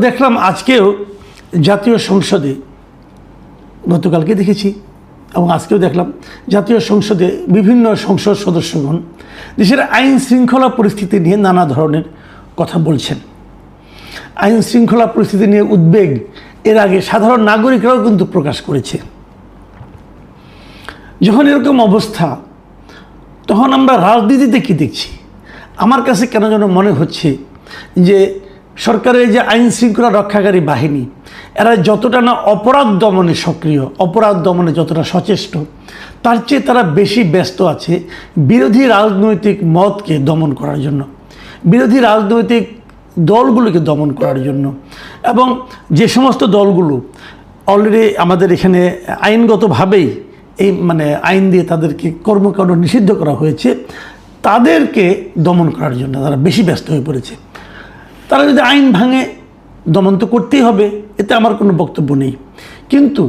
দেখলাম আজকেও জাতীয় সংসদে, গতকালকে দেখেছি এবং আজকেও দেখলাম জাতীয় সংসদে বিভিন্ন সংসদ সদস্যগণ দেশের আইন শৃঙ্খলা পরিস্থিতি নিয়ে নানা ধরনের কথা বলছেন। আইন শৃঙ্খলা পরিস্থিতি নিয়ে উদ্বেগ এর আগে সাধারণ নাগরিকরাও কিন্তু প্রকাশ করেছে। যখন এরকম অবস্থা, তখন আমরা রাজনীতিতে কী দেখছি? আমার কাছে কেন যেন মনে হচ্ছে যে সরকারের যে আইন শৃঙ্খলা রক্ষাকারী বাহিনী, এরা যতটা না অপরাধ দমনে সক্রিয়, অপরাধ দমনে যতটা সচেষ্ট, তার চেয়ে তারা বেশি ব্যস্ত আছে বিরোধী রাজনৈতিক মতকে দমন করার জন্য, বিরোধী রাজনৈতিক দলগুলোকে দমন করার জন্য। এবং যে সমস্ত দলগুলো অলরেডি আমাদের এখানে আইনগতভাবেই আইন দিয়ে তাদেরকে কর্মকাণ্ড নিষিদ্ধ করা হয়েছে, তাদেরকে দমন করার জন্য তারা বেশি ব্যস্ত হয়ে পড়েছে। তারা যদি আইন ভাঙে, দমন তো করতেই হবে, এতে আমার কোনো বক্তব্য নেই। কিন্তু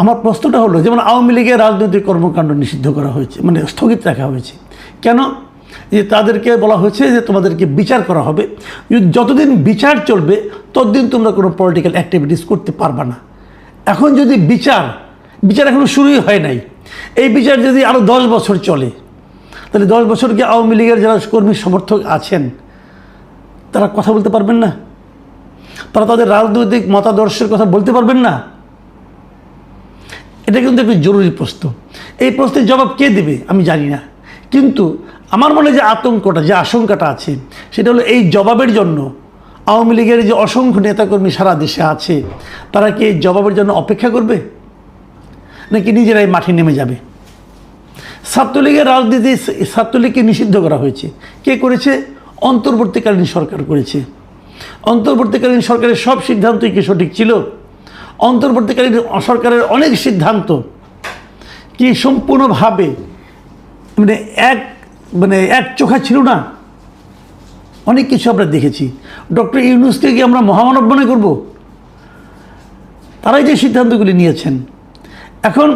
আমার প্রশ্নটা হলো, যেমন আওয়ামী লীগের রাজনৈতিক কর্মকাণ্ড নিষিদ্ধ করা হয়েছে, স্থগিত রাখা হয়েছে কেন? যে তাদেরকে বলা হয়েছে যে তোমাদেরকে বিচার করা হবে, যতদিন বিচার চলবে ততদিন তোমরা কোনো পলিটিক্যাল অ্যাক্টিভিটিস করতে পারবা না। এখন যদি বিচার এখনো শুরুই হয় নাই, এই বিচার যদি আরও 10 বছর চলে, তাহলে 10 বছর কি আওয়ামী লীগের যারা কর্মী সমর্থক আছেন তারা কথা বলতে পারবেন না? তারা তাদের রাজনৈতিক মতাদর্শের কথা বলতে পারবেন না? এটা কিন্তু একটি জরুরি প্রশ্ন। এই প্রশ্নের জবাব কে দেবে আমি জানি না, কিন্তু আমার মনে যে আশঙ্কাটা আছে সেটা হলো এই জবাবের জন্য আওয়ামী লীগের যে অসংখ্য নেতাকর্মী সারা দেশে আছে, তারা কি এই জবাবের জন্য অপেক্ষা করবে, নাকি নিজেরাই মাঠে নেমে যাবে? ছাত্রলীগের রাজনীতি, ছাত্রলীগকে নিষিদ্ধ করা হয়েছে। কে করেছে? অন্তর্বর্তীকালীন সরকার করেছে। অন্তর্বর্তীকালীন সরকারের সব সিদ্ধান্তই কি সঠিক ছিল? অন্তর্বর্তীকালীন সরকারের অনেক সিদ্ধান্ত কি সম্পূর্ণভাবে এক চোখা ছিল না? অনেক কিছু আমরা দেখেছি। ডক্টর ইউনূসকে কি আমরা মহামানব মনে করব? তারাই যে সিদ্ধান্তগুলি নিয়েছেন, এখন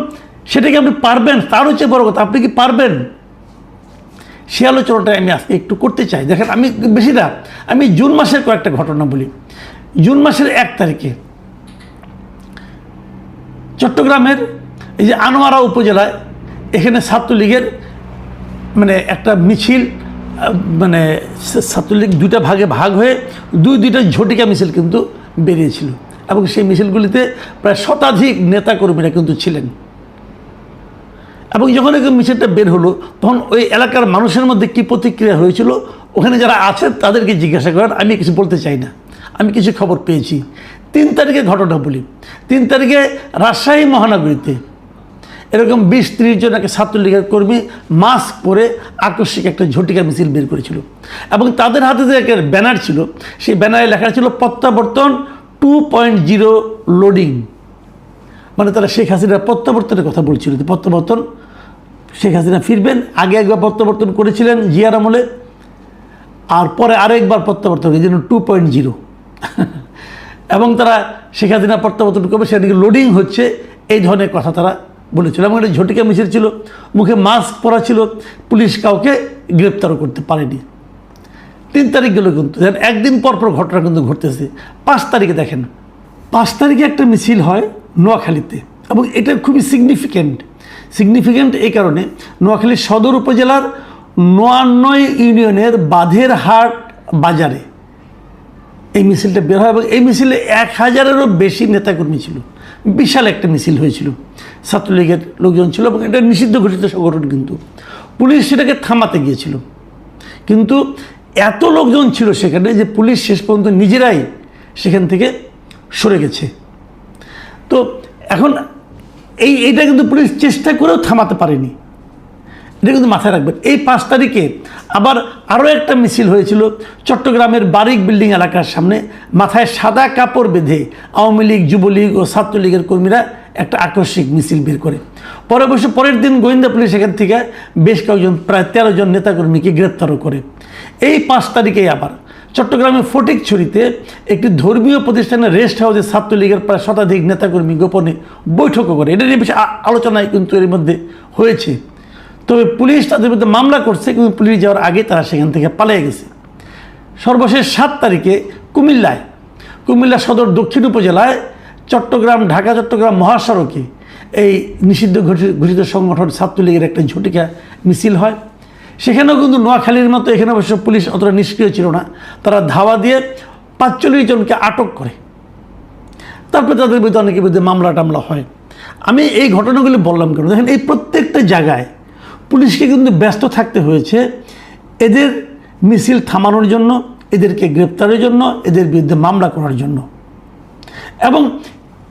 সেটাকে আপনি পারবেন? তার হচ্ছে বড় কথা, আপনি কি পারবেন? সে আলোচনাটাই আমি আজকে একটু করতে চাই। দেখেন, আমি জুন মাসের কয়েকটা ঘটনা বলি। জুন মাসের 1 তারিখে চট্টগ্রামের এই যে আনোয়ারা উপজেলায়, এখানে ছাত্রলীগের একটা মিছিল, ছাত্রলীগ দুইটা ভাগে ভাগ হয়ে দুইটা ঝটিকা মিছিল কিন্তু বেরিয়েছিল, এবং সেই মিছিলগুলিতে প্রায় শতাধিক নেতাকর্মীরা কিন্তু ছিলেন। এবং যখন এই মিছিলটা বের হলো, তখন ওই এলাকার মানুষের মধ্যে কী প্রতিক্রিয়া হয়েছিল, ওখানে যারা আছেন তাদেরকে জিজ্ঞাসা করেন। আমি কিছু বলতে চাই না, আমি কিছু খবর পেয়েছি। 3 তারিখে ঘটনা বলি। 3 তারিখে রাজশাহী মহানগরীতে এরকম 20-30 জন একটা ছাত্রলীগের কর্মী মাস্ক পরে আকস্মিক একটা ঝটিকা মিছিল বের করেছিল, এবং তাদের হাতে যে একটা ব্যানার ছিল, সেই ব্যানারে লেখা ছিল প্রত্যাবর্তন 2.0 লোডিং। তারা শেখ হাসিনার প্রত্যাবর্তনের কথা বলছিল, যে প্রত্যাবর্তন, শেখ হাসিনা ফিরবেন। আগে একবার প্রত্যাবর্তন করেছিলেন জিয়ার আমলে, আর পরে আরেকবার প্রত্যাবর্তন, এই জন্য 2.0 এবং তারা শেখ হাসিনা প্রত্যাবর্তন করবে, সেদিকে লোডিং হচ্ছে, এই ধরনের কথা তারা বলেছিল। এবং একটা ঝটিকা মিছিল ছিল, মুখে মাস্ক পরা ছিল, পুলিশ কাউকে গ্রেপ্তারও করতে পারেনি। 3 তারিখ গেল, কিন্তু একদিন পর ঘটনা কিন্তু ঘটতেছে। 5 তারিখে দেখেন, 5 তারিখে একটা মিছিল হয় নোয়াখালীতে, এবং এটা খুবই সিগনিফিক্যান্ট এই কারণে, নোয়াখালী সদর উপজেলার 99 ইউনিয়নের বাঁধেরহাট বাজারে এই মিছিলটা বের হয়, এবং এই মিছিলে 1000-এরও বেশি নেতাকর্মী ছিল। বিশাল একটা মিছিল হয়েছিল, ছাত্রলীগের লোকজন ছিল, এবং এটা নিষিদ্ধ ঘোষিত সংগঠন। কিন্তু পুলিশ সেটাকে থামাতে গিয়েছিল, কিন্তু এত লোকজন ছিল সেখানে যে পুলিশ শেষ পর্যন্ত নিজেরাই সেখান থেকে সরে গেছে। তো এখন এইটা কিন্তু পুলিশ চেষ্টা করেও থামাতে পারেনি, এটা কিন্তু মাথায় রাখবেন। এই 5 তারিখে আবার আরও একটা মিছিল হয়েছিল চট্টগ্রামের বারিক বিল্ডিং এলাকার সামনে। মাথায় সাদা কাপড় বেঁধে আওয়ামী লীগ, যুবলীগ ও ছাত্রলীগের কর্মীরা একটা আকস্মিক মিছিল বের করে। পরের দিন গোয়েন্দা পুলিশ এখান থেকে বেশ কয়েকজন, প্রায় 13 জন নেতাকর্মীকে গ্রেপ্তারও করে। এই 5 তারিখেই আবার চট্টগ্রামের ফটিকছড়িতে একটি ধর্মীয় প্রতিষ্ঠানের রেস্ট হাউসে ছাত্রলীগের প্রায় শতাধিক নেতাকর্মী গোপনে বৈঠকও করে। এটা নিয়ে বেশি আলোচনায় কিন্তু এর মধ্যে হয়েছে। তবে পুলিশ তাদের মধ্যে মামলা করছে, কিন্তু পুলিশ যাওয়ার আগে তারা সেখান থেকে পালিয়ে গেছে। সর্বশেষ 7 তারিখে কুমিল্লা সদর দক্ষিণ উপজেলায় চট্টগ্রাম ঢাকা চট্টগ্রাম মহাসড়কে এই নিষিদ্ধ ঘোষিত সংগঠন ছাত্রলীগের একটা ঝটিকা মিছিল হয়। সেখানেও কিন্তু নোয়াখালীর মতো এখানে অবশ্য পুলিশ অতটা নিষ্ক্রিয় ছিল না, তারা ধাওয়া দিয়ে ৪৫ জনকে আটক করে। তারপরে তাদের বিরুদ্ধে অনেকের বিরুদ্ধে মামলা টামলা হয়। আমি এই ঘটনাগুলি বললাম কেন, দেখেন এই প্রত্যেকটা জায়গায় পুলিশকে কিন্তু ব্যস্ত থাকতে হয়েছে এদের মিছিল থামানোর জন্য, এদেরকে গ্রেপ্তারের জন্য, এদের বিরুদ্ধে মামলা করার জন্য। এবং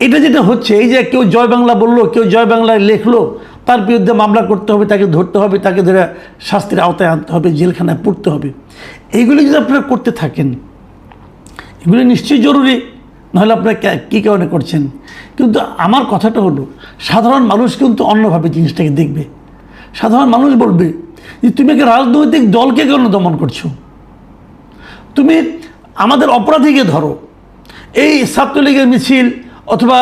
এটা যেটা হচ্ছে, এই যে কেউ জয় বাংলা বললো, কেউ জয় বাংলায় লেখলো, তার বিরুদ্ধে মামলা করতে হবে, তাকে ধরতে হবে, তাকে ধরে শাস্তির আওতায় আনতে হবে, জেলখানায় পড়তে হবে। এইগুলি যদি আপনারা করতে থাকেন, এগুলি নিশ্চয়ই জরুরি, নাহলে আপনারা কী কারণে করছেন। কিন্তু আমার কথাটা হলো, সাধারণ মানুষ কিন্তু অন্যভাবে জিনিসটাকে দেখবে। সাধারণ মানুষ বলবে যে তুমি একটা রাজনৈতিক দলকে কেন দমন করছো, তুমি আমাদের অপরাধীকে ধরো। এই ছাত্রলীগের মিছিল অথবা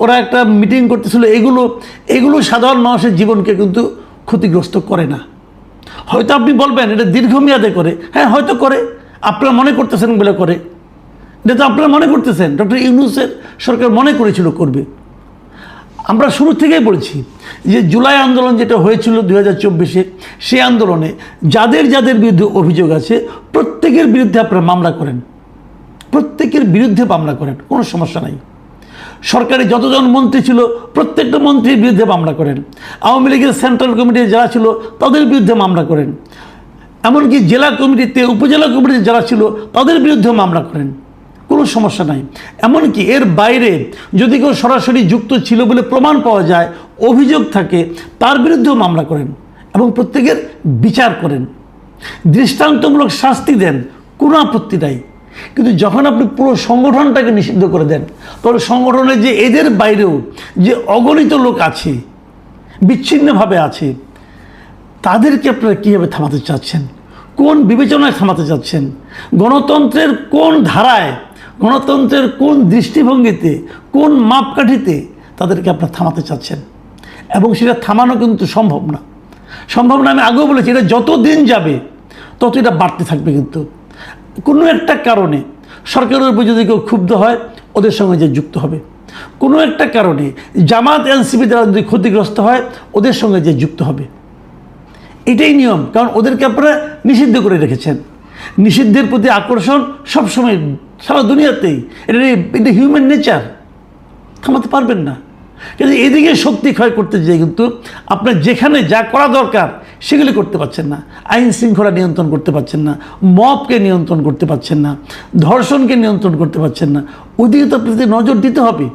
ওরা একটা মিটিং করতেছিল, এগুলো সাধারণ মানুষের জীবনকে কিন্তু ক্ষতিগ্রস্ত করে না। হয়তো আপনি বলবেন এটা দীর্ঘমেয়াদে করে, হ্যাঁ হয়তো করে, আপনারা মনে করতেছেন বলে করে। এটা তো আপনারা মনে করতেছেন, ডক্টর ইউনূসের সরকার মনে করেছিল করবে। আমরা শুরু থেকেই বলছি যে জুলাই আন্দোলন যেটা হয়েছিল 2024-এ, সেই আন্দোলনে যাদের যাদের বিরুদ্ধে অভিযোগ আছে প্রত্যেকের বিরুদ্ধে আপনারা মামলা করেন, প্রত্যেকের বিরুদ্ধে মামলা করেন, কোনো সমস্যা নাই। সরকারি যতজন মন্ত্রী ছিল প্রত্যেকটা মন্ত্রীর বিরুদ্ধে মামলা করেন। আওয়ামী লীগের সেন্ট্রাল কমিটির যারা ছিল তাদের বিরুদ্ধে মামলা করেন। এমনকি জেলা কমিটিতে, উপজেলা কমিটিতে যারা ছিল তাদের বিরুদ্ধে মামলা করেন, কোনো সমস্যা নাই। এমনকি এর বাইরে যদি কেউ সরাসরি যুক্ত ছিল বলে প্রমাণ পাওয়া যায়, অভিযোগ থাকে, তার বিরুদ্ধেও মামলা করেন এবং প্রত্যেকের বিচার করেন, দৃষ্টান্তমূলক শাস্তি দেন, কোনো আপত্তি নাই। কিন্তু যখন আপনি পুরো সংগঠনটাকে নিষিদ্ধ করে দেন, তাহলে সংগঠনে যে এদের বাইরেও যে অগণিত লোক আছে, বিচ্ছিন্নভাবে আছে, তাদেরকে আপনারা কীভাবে থামাতে চাচ্ছেন, কোন বিবেচনায় থামাতে চাচ্ছেন, গণতন্ত্রের কোন ধারায়, গণতন্ত্রের কোন দৃষ্টিভঙ্গিতে, কোন মাপকাঠিতে তাদেরকে আপনারা থামাতে চাচ্ছেন। এবং সেটা থামানো কিন্তু সম্ভব না, সম্ভব না। আমি আগেও বলেছি, এটা যত দিন যাবে তত এটা বাড়তে থাকবে। কিন্তু কোনো একটা কারণে সরকারের উপর যদি কেউ ক্ষুব্ধ হয়, ওদের সঙ্গে যে যুক্ত হবে। কোনো একটা কারণে জামাত এনসিপি দ্বারা যদি ক্ষতিগ্রস্ত হয়, ওদের সঙ্গে যে যুক্ত হবে। এটাই নিয়ম, কারণ ওদেরকে আপনারা নিষিদ্ধ করে রেখেছেন। নিষিদ্ধের প্রতি আকর্ষণ সবসময় সারা দুনিয়াতেই, এটা হিউম্যান নেচার, থামাতে পারবেন না। কিন্তু এদিকে শক্তি ক্ষয় করতে যেয়ে কিন্তু আপনার যেখানে যা করা দরকার সেগুলি করতে পারছেন না। আইন শৃঙ্খলা নিয়ন্ত্রণ করতে পারছেন না, মবকে নিয়ন্ত্রণ করতে পারছেন না, ধর্ষণকে নিয়ন্ত্রণ করতে পারছেন না। ওইদিকে তো আপনাদের নজর দিতে হবে।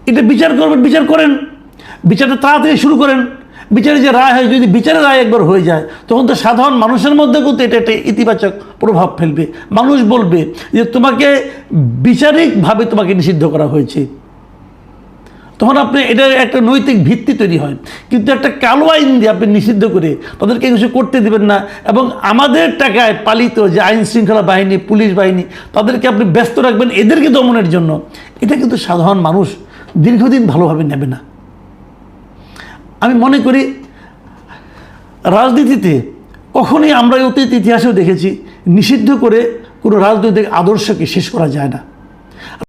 এটা বিচার করবেন, বিচার করেন, বিচারটা তাড়াতাড়ি শুরু করেন। বিচারে যে রায় হয়, যদি বিচারের রায় একবার হয়ে যায়, তখন তো সাধারণ মানুষের মধ্যে কিন্তু এটা একটা ইতিবাচক প্রভাব ফেলবে। মানুষ বলবে যে তোমাকে বিচারিকভাবে তোমাকে নিষিদ্ধ করা হয়েছে, তখন আপনি এটার একটা নৈতিক ভিত্তি তৈরি হয়। কিন্তু একটা কালো আইন দিয়ে আপনি নিষিদ্ধ করে তাদেরকে কিছু করতে দেবেন না, এবং আমাদের টাকায় পালিত যে আইন শৃঙ্খলা বাহিনী, পুলিশ বাহিনী, তাদেরকে আপনি ব্যস্ত রাখবেন এদেরকে দমনের জন্য, এটা কিন্তু সাধারণ মানুষ দীর্ঘদিন ভালোভাবে নেবে না। আমি মনে করি রাজনীতিতে কখনোই আমরা অতীত ইতিহাসেও দেখেছি, নিষিদ্ধ করে কোনো রাজনৈতিক আদর্শকে শেষ করা যায় না।